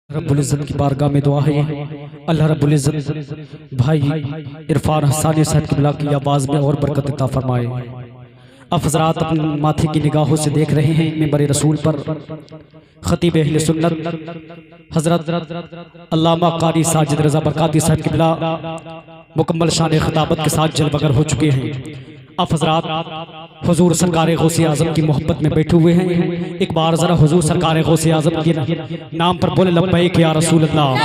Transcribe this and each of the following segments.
रब्बुल इज़्ज़त की बारगाह में दुआ है अल्लाह रब्बुल इज़्ज़त भाई इरफान हसानी साहब क़िबला की आवाज़ में और बरकत अता फरमाए। आप हज़रात अपनी माथे की निगाहों से देख रहे हैं मिंबर रसूल पर खतीब अहले सुन्नत हज़रत अल्लामा कारी साजिद रज़ा बरकाती साहब क़िबला मुकम्मल शान खिताबत के साथ जलवगर हो चुके हैं। आप हज़रात हुजूर सरकार गौसे आज़म की मोहब्बत में बैठे हुए हैं। एक बार ज़रा हुजूर सरकार गौसे आज़म के नाम पर बोले लब्बैक या रसूल अल्लाह।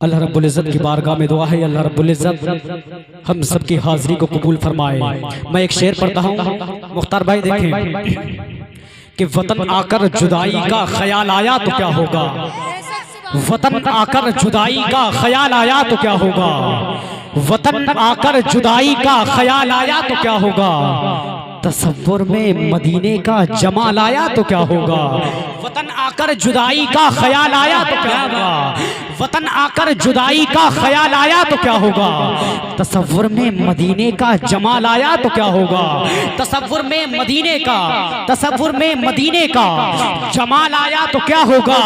अल्लाह रब्बुल इज़्ज़त की बारगाह में दुआ है अल्लाह रब्बुल इज़्ज़त हम सबकी हाज़िरी को कबूल फरमाए। मैं एक शेर पढ़ता हूँ मुख्तार भाई देखें कि वतन आकर जुदाई का ख्याल आया तो क्या होगा, वतन आकर जुदाई का ख्याल आया तो क्या होगा, वतन आकर जुदाई का ख्याल आया तो क्या होगा, तसव्वुर में मदीने का जमाल आया तो क्या होगा, वतन आकर जुदाई का ख्याल आया तो क्या होगा, वतन आकर जुदाई का ख्याल आया तो क्या होगा, तसव्वुर में मदीने का जमाल आया तो क्या होगा, तसव्वुर में मदीने का, तसव्वुर में मदीने का जमाल आया तो क्या होगा।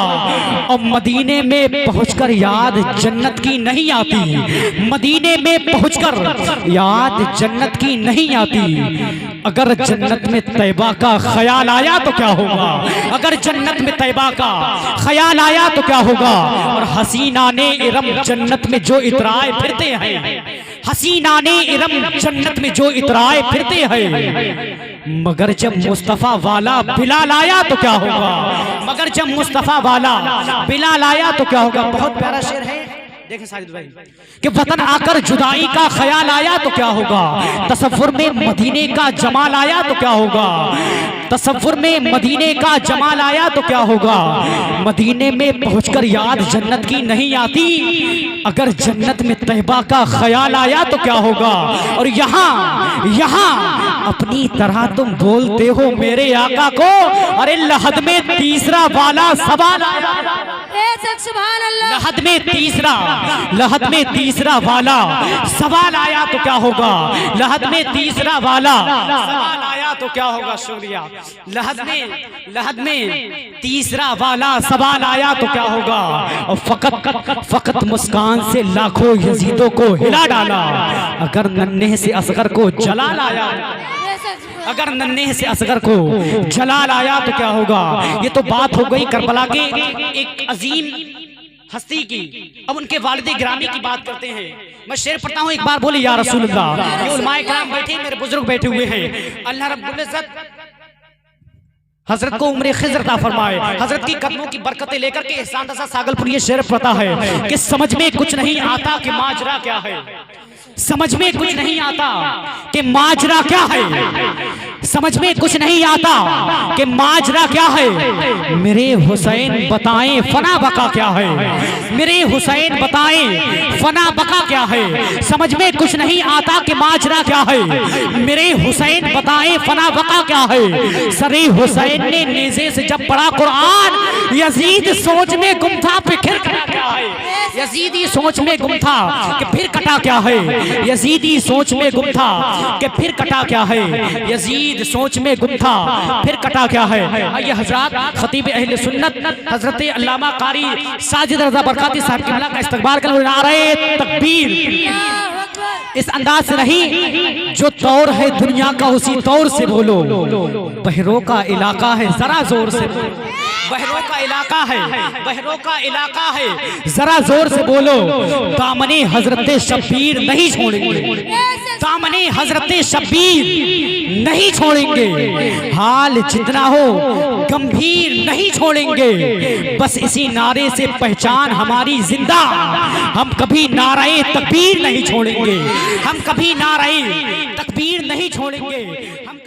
और मदीने में पहुंचकर याद जन्नत की नहीं आती, मदीने में पहुंचकर याद जन्नत की नहीं आती। अगर जन्नत में तैबा का ख्याल आया तो क्या होगा, अगर जन्नत में तैबा का ख्याल आया तो क्या होगा। और हसीना ने इरम जन्नत में जो इतराए फिरते हैं, हसीना ने इरम जन्नत में जो इतराए फिरते हैं, मगर जब मुस्तफ़ा वाला बिलाल आया तो क्या होगा, मगर जब मुस्तफ़ा वाला बिलाल आया तो क्या होगा। बहुत प्यारा शेर है देखें साजिद भाई कि वतन आकर जुदाई का ख्याल आया तो क्या होगा, तसव्वुर में मदीने का जमाल आया तो क्या होगा, तसव्वुर में मदीने का जमाल आया तो क्या होगा। मदीने में पहुंचकर याद जन्नत की नहीं आती, अगर जन्नत में तैबा का ख्याल आया तो क्या होगा। और यहाँ अपनी तरह तुम बोलते हो मेरे आका को, अरे लहद में तीसरा वाला सवाल आया, लहद में तीसरा, लहद में तीसरा वाला सवाल आया तो क्या होगा, लहद में तीसरा वाला सवाल आया तो क्या होगा। शुक्रिया। लहद में तीसरा वाला सवाल आया तो क्या होगा। और फकत मुस्कान से लाखों यजीदों को हिला डाला, अगर नन्हे से असगर को जलाल आया, अगर नन्हे से असगर को जलाल आया तो क्या होगा। ये तो बात हो गई करबला के एक अजीम हस्ती की। अब उनके वालिद गिरामी की बात करते हैं। मैं शेर पढ़ता हूँ, एक बार बोले या रसूल अल्लाह। ये उलमाए किराम बैठे, मेरे बुजुर्ग बैठे हुए हैं। अल्लाह रब्बुल इज़्ज़त हजरत को उम्र खिज़र अता फरमाए, हजरत की कदमों की बरकतें लेकर के एहसान रज़ा सागलपुर ये शेर पढ़ता है कि समझ में कुछ नहीं आता कि माजरा क्या है, समझ में कुछ नहीं आता कि माजरा क्या है, समझ में कुछ नहीं आता कि माजरा क्या है। मेरे हुसैन बताएं फना बका क्या है, मेरे हुसैन बताएं फना बका क्या है। समझ में कुछ नहीं आता कि माजरा क्या है, मेरे हुसैन बताएं फना बका क्या है। सरे हुसैन ने नेज़े से जब पढ़ा कुरान, यजीद सोच में गुम था फिर कटा क्या है, यजीदी सोच में गुम था कि फिर कटा क्या है, यजीदी सोच में गुम था कि फिर कटा क्या है, यजीद सोच में गुम था फिर कटा क्या है। आइए हजरात खतीब अहले सुन्नत हजरत अल्लामा कारी साजिद रज़ा बरकाती साहब क़िबला का इस्तकबाल कर नारे तकबीर। इस अंदाज से नहीं, जो दौर है दुनिया का उसी दौर से बोलो। बहरों का इलाका है जरा जोर से, बहरों का इलाका है, बहरों का इलाका है जरा जोर से बोलो। दामने हजरत शब्बीर नहीं छोड़ेंगे, दामने हजरत शब्बीर नहीं छोड़ेंगे। हाल जितना हो गंभीर नहीं छोड़ेंगे, बस इसी नारे से पहचान हमारी जिंदा। हम कभी नारे तकबीर नहीं छोड़ेंगे, हम कभी नारे तकबीर नहीं छोड़ेंगे। हम